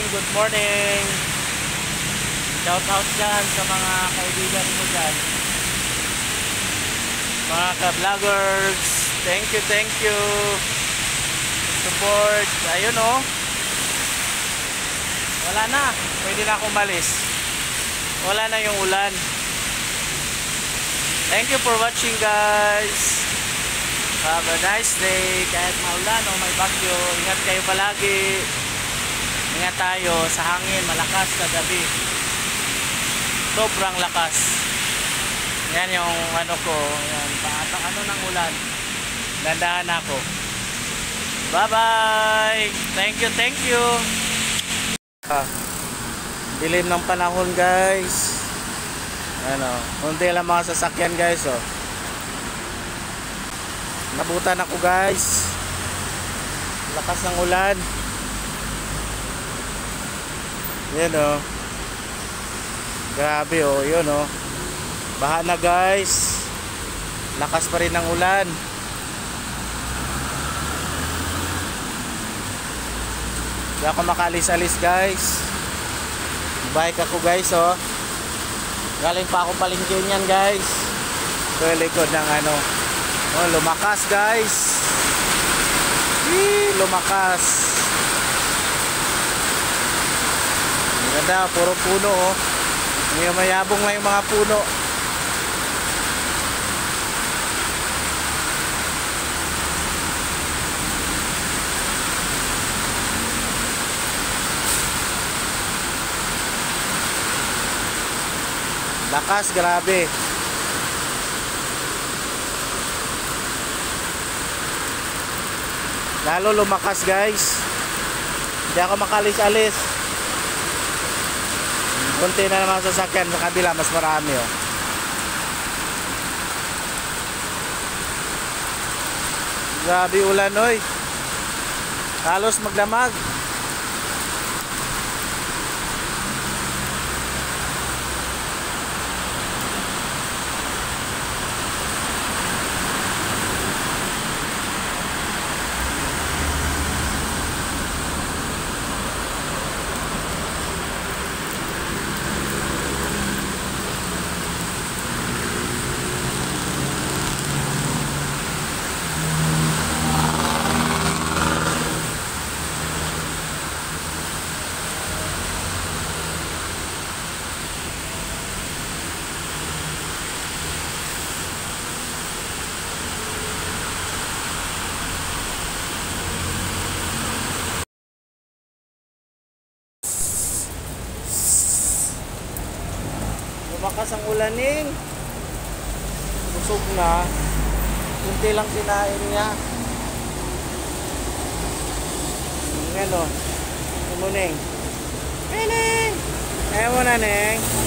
good morning. Shout out dyan sa mga kaibigan mo dyan, mga ka-vloggers. Thank you support. Ayun oh, wala na, pwede na akong malis, wala na yung ulan. Thank you for watching guys. Have a nice day. Kahit maulan o may bagyo, ingat kayo palagi. Ingat tayo sa hangin, malakas na gabi, sobrang lakas. Yan yung ano ko, yan, ano ng ulan. Dandahan ako. Bye bye. Thank you. Dilim ng panahon guys. Ano, hindi lang mga sasakyan guys oh. Nabutan ako guys. Lakas ng ulan. Yan oh. Grabe oh, yun oh. Baha na guys. Lakas pa rin ng ulan. Hindi ako makalis-alis guys. Bike ako guys oh. Galing pa ako palengke yan guys. Ito yung likod ng ano. Oh, lumakas guys. Lumakas. Ganda, puro puno oh. May mayabong lang yung mga puno. Lakas, grabe. Lalo lumakas guys. Hindi ako makalis-alis. Kunti na naman sasakyan, sa kabila mas marami oh. Grabe ulan oy. Halos magdamag. Lumakas ang ulaning. Busog na. Kunti lang kinain niya. Ngayon o. Tumuning. Neng! Ayaw mo na, Neng.